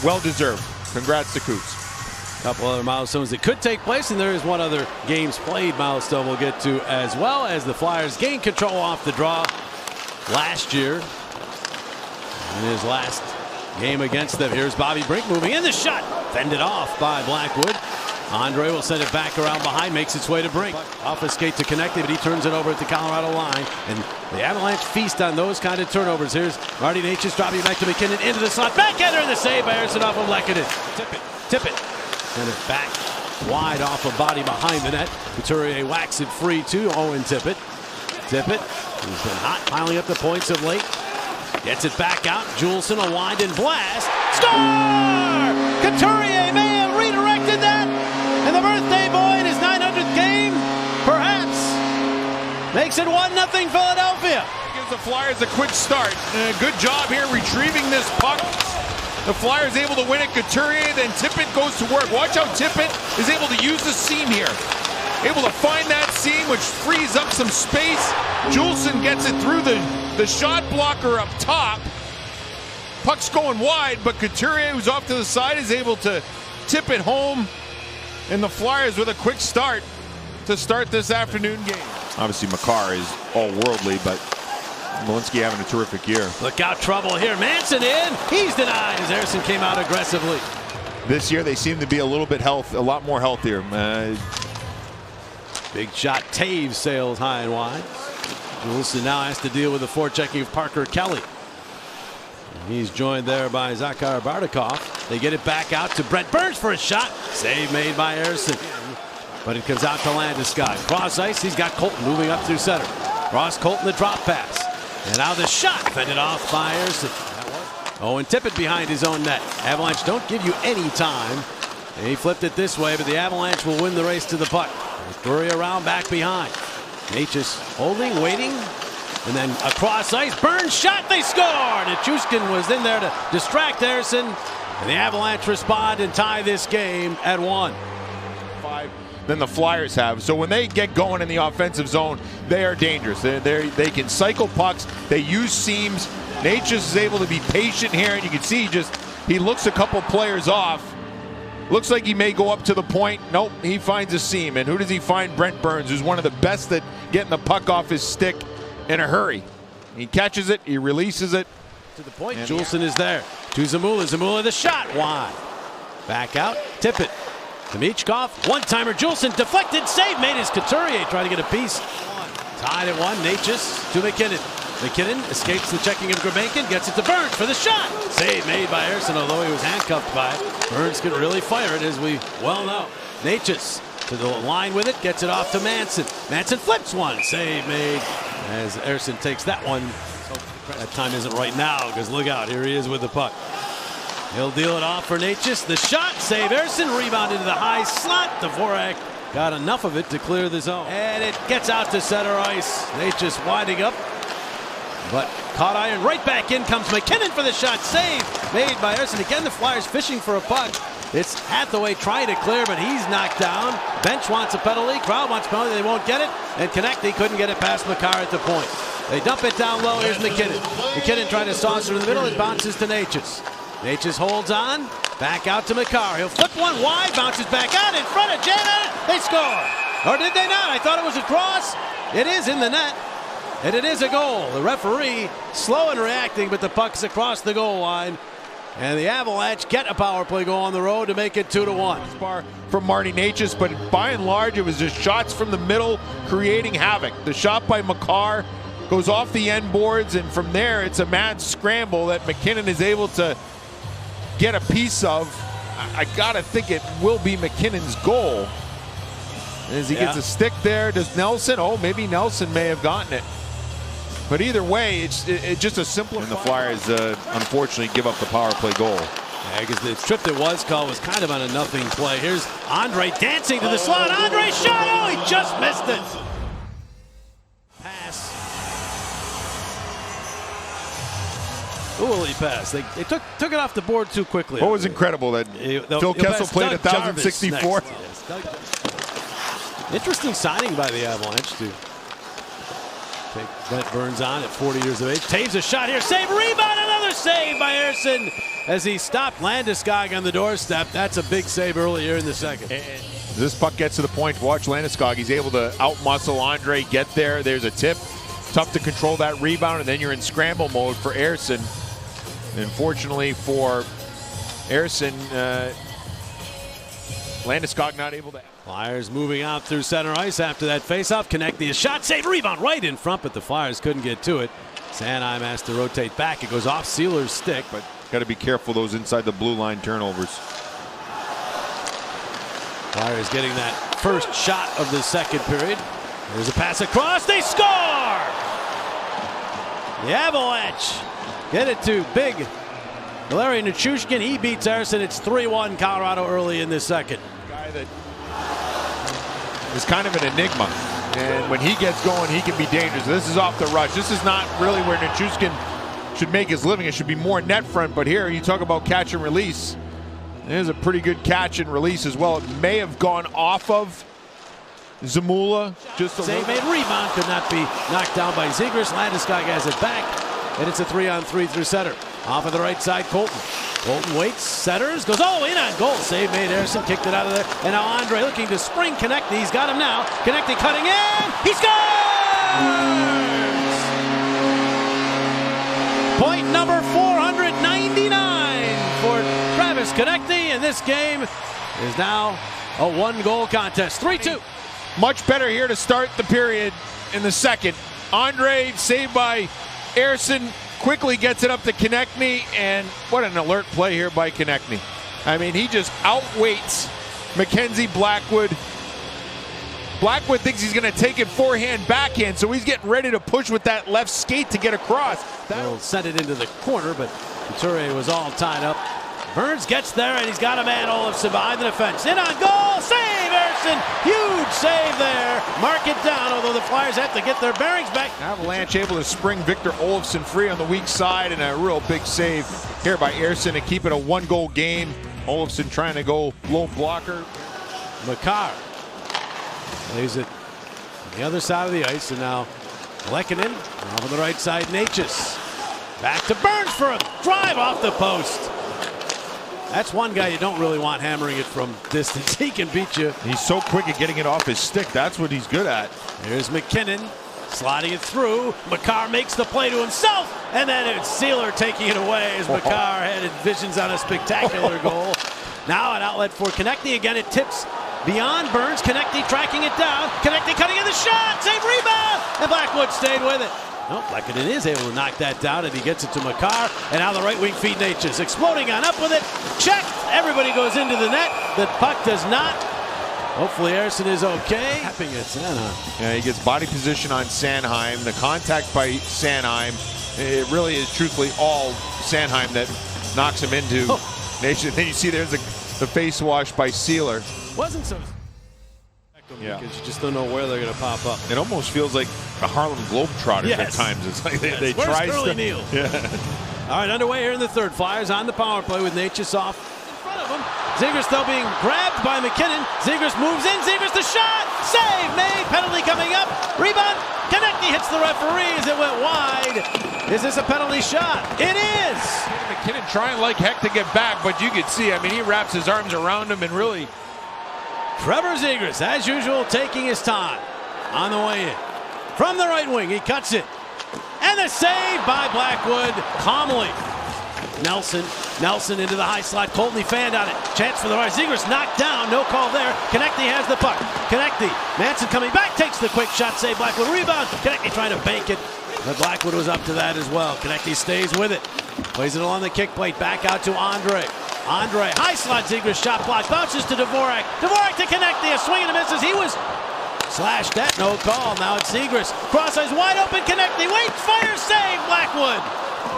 Well deserved. Congrats to Coots. A couple other milestones that could take place, and there is one other games played milestone we'll get to, as well as the Flyers gain control off the draw last year in his last game against them. Here's Bobby Brink moving in, the shot fended off by Blackwood. Andre will send it back around behind, makes its way to Brink. Off a skate to connect it, but he turns it over at the Colorado line. And the Avalanche feast on those kind of turnovers. Here's Marty Necas dropping it back to MacKinnon into the slot. Backhander in the save by Erson off of MacKinnon. Tip it. Send it back wide off a body behind the net. Couturier whacks it free to Owen Tippett. He's been hot, piling up the points of late. Gets it back out. Juleson a wind and blast. Score! Couturier may have redirected that. And the birthday boy in his 900th game, perhaps, makes it 1-0 Philadelphia. Gives the Flyers a quick start. Good job here retrieving this puck. The Flyers able to win it. Couturier, then Tippett goes to work. Watch how Tippett is able to use the seam here. Able to find that seam, which frees up some space. Juleson gets it through the shot blocker up top. Puck's going wide, but Couturier, who's off to the side, is able to tip it home. And the Flyers with a quick start to start this afternoon game. Obviously, Makar is all-worldly, but Malinsky having a terrific year. Look out, trouble here. Manson in. He's denied as Erson came out aggressively. This year, they seem to be a lot more healthier. Big shot. Taves sails high and wide. Juleson now has to deal with the forechecking of Parker Kelly. He's joined there by Zakhar Bardakov. They get it back out to Brent Burns for a shot. Save made by Erson. But it comes out to Landeskog. Cross ice, he's got Colton moving up through center. Ross Colton the drop pass. And now the shot fended off by Erson. Owen Tippett behind his own net. Avalanche don't give you any time. And he flipped it this way, but the Avalanche will win the race to the puck. Flurry around back behind. Necas holding, waiting. And then across ice, Burns shot, they scored! Nichushkin was in there to distract Erson. And the Avalanche respond and tie this game at 1. Than the Flyers have. So when they get going in the offensive zone, they are dangerous. They can cycle pucks. They use seams. Necas is able to be patient here, and you can see he looks a couple players off. Looks like he may go up to the point. Nope, he finds a seam. And who does he find? Brent Burns, who's one of the best at getting the puck off his stick in a hurry. He catches it, he releases it. To the point, Juleson is there. To Zamula, Zamula the shot, wide. Back out, Tippett. To Michkov, one-timer, Juleson deflected, save made his Couturier, trying to get a piece. Tied at 1, Necas to MacKinnon. MacKinnon escapes the checking of Grabankin, gets it to Burns for the shot. Save made by Erson, although he was handcuffed by it. Burns can really fire it, as we well know. Necas to the line with it, gets it off to Manson. Manson flips one, save made as Erson takes that one. That time isn't right now, because look out, here he is with the puck. He'll deal it off for Necas. The shot, save Erson, rebound into the high slot. Dvorak got enough of it to clear the zone. And it gets out to center ice. Necas winding up, but caught iron. Right back in comes MacKinnon for the shot, save made by Erson. Again, the Flyers fishing for a puck. It's Hathaway trying to clear, but he's knocked down. Bench wants a penalty, crowd wants a penalty, they won't get it. And Konechny couldn't get it past Makar at the point. They dump it down low, here's MacKinnon. MacKinnon trying to saucer in the middle, it bounces to Necas. Necas holds on, back out to Makar. He'll flip one wide, bounces back out in front of Janet. They score. Or did they not? I thought it was a cross. It is in the net, and it is a goal. The referee slow in reacting, but the puck's across the goal line. And the Avalanche get a power play goal on the road to make it 2-1. From Marty Necas, but by and large, it was just shots from the middle creating havoc. The shot by Makar goes off the end boards, and from there, it's a mad scramble that MacKinnon is able to get a piece of. I gotta think it will be McKinnon's goal. As he gets a stick there, does Nelson? Oh, maybe Nelson may have gotten it. But either way, it's just a simple. And the Flyers, unfortunately, give up the power play goal. Yeah, because the trip that was called was kind of on a nothing play. Here's Andre dancing to the slot. Andre shot! Oh, he just missed it. Pass. Early pass. They took it off the board too quickly. What was incredible that Phil Kessel played 1,064. Interesting signing by the Avalanche to take Brent Burns on at 40 years of age. Taves a shot here. Save, rebound, another save by Ersson as he stopped Landeskog on the doorstep. That's a big save earlier in the second. And this puck gets to the point. Watch Landeskog. He's able to outmuscle Andre, get there. There's a tip. Tough to control that rebound, and then you're in scramble mode for Ersson. Unfortunately for Ersson, Landeskog not able to. Flyers moving out through center ice after that faceoff. Konechny, a shot, save, rebound right in front, but the Flyers couldn't get to it. Sanheim has to rotate back. It goes off Sealer's stick, but got to be careful those inside the blue line turnovers. Flyers getting that first shot of the second period. There's a pass across. They score! The Avalanche get it to big Valeri Nichushkin. He beats Ersson. It's 3-1 Colorado early in this second. Guy that is kind of an enigma, and when he gets going, he can be dangerous. This is off the rush. This is not really where Nichushkin should make his living. It should be more net front, but here you talk about catch and release. There's a pretty good catch and release as well. It may have gone off of Zamula. Just a save made, rebound could not be knocked down by Zegras. Landeskog has it back, and it's a 3-on-3 through center. Off of the right side, Colton. Colton waits, centers, goes all in on goal. Save made, Ersson kicked it out of there. And now Andre looking to spring Konechny. He's got him now. Konechny cutting in. He scores! Point number 499 for Travis Konechny, and this game is now a one-goal contest. 3-2. Much better here to start the period in the second. Andre, saved by Ersson, quickly gets it up to Konechny, and what an alert play here by Konechny. I mean, he just outweights Mackenzie Blackwood. Blackwood thinks he's going to take it forehand, backhand, so he's getting ready to push with that left skate to get across. That'll send it into the corner, but Couturier was all tied up. Burns gets there, and he's got a man, Olofsson, behind the defense. In on goal, save, Ersson! Huge save there. Mark it down, although the Flyers have to get their bearings back. Avalanche able to spring Victor Olofsson free on the weak side, and a real big save here by Ersson to keep it a one-goal game. Olofsson trying to go low blocker. Makar lays it on the other side of the ice, and now MacKinnon off on the right side. Necas back to Burns for a drive off the post. That's one guy you don't really want hammering it from distance. He can beat you. He's so quick at getting it off his stick. That's what he's good at. Here's MacKinnon sliding it through. Makar makes the play to himself, and then it's Sealer taking it away as Makar had visions on a spectacular goal. Now an outlet for Konechny. Again, it tips beyond Burns. Konechny tracking it down. Konechny cutting in the shot. Save, rebound, and Blackwood stayed with it. Nope, MacKinnon is able to knock that down, and he gets it to Makar. And now the right wing feed Necas. Exploding on up with it. Checked. Everybody goes into the net. The puck does not. Hopefully Ersson is okay. Tapping at Sanheim. Yeah, he gets body position on Sanheim. The contact by Sanheim, it really is truthfully all Sanheim that knocks him into Necas. Then you see there's the face wash by Sealer. Wasn't so. Yeah. Because you just don't know where they're going to pop up. It almost feels like the Harlem Globetrotters at times. It's like they try to. Neal? Yeah. All right, underway here in the third. Flyers on the power play with Necas off in front of him. Zegras still being grabbed by MacKinnon. Zegras moves in. Zegras the shot. Save made. Penalty coming up. Rebound. Konechny hits the referee as it went wide. Is this a penalty shot? It is. MacKinnon trying like heck to get back, but you can see, I mean, he wraps his arms around him and really. Trevor Zegras, as usual, taking his time on the way in. From the right wing, he cuts it. And the save by Blackwood, calmly. Nelson into the high slot. Colton fanned on it. Chance for the right. Zegras knocked down. No call there. Konechny has the puck. Konechny. Manson coming back. Takes the quick shot. Save. Blackwood rebound. Konechny trying to bank it. But Blackwood was up to that as well. Konechny stays with it. Plays it along the kick plate. Back out to Andre. Andre. High slot. Zegras shot block. Bounces to Dvorak. Dvorak to Konechny. A swing and a misses. He was slashed at. No call. Now it's Zegras. Cross eyes wide open. Konechny. Waits. Fires. Save. Blackwood.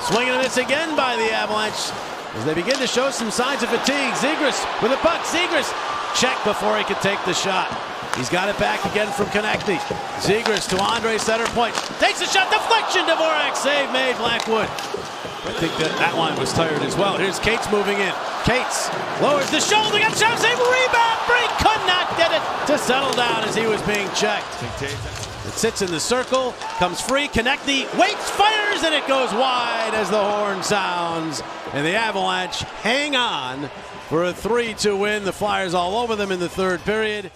Swing and a miss again by the Avalanche as they begin to show some signs of fatigue. Zegras with a puck. Zegras checked before he could take the shot. He's got it back again from Konechny. Zegras to Andre, center point. Takes a shot. Deflection. Dvorak. Save made. Blackwood. I think that line was tired as well. Here's Cates moving in. Cates lowers the shoulder. Got shot. Save. Rebound. Brink could not get it to settle down as he was being checked. It sits in the circle, comes free, Konechny waits, fires, and it goes wide as the horn sounds. And the Avalanche hang on for a 3-2 win. The Flyers all over them in the third period.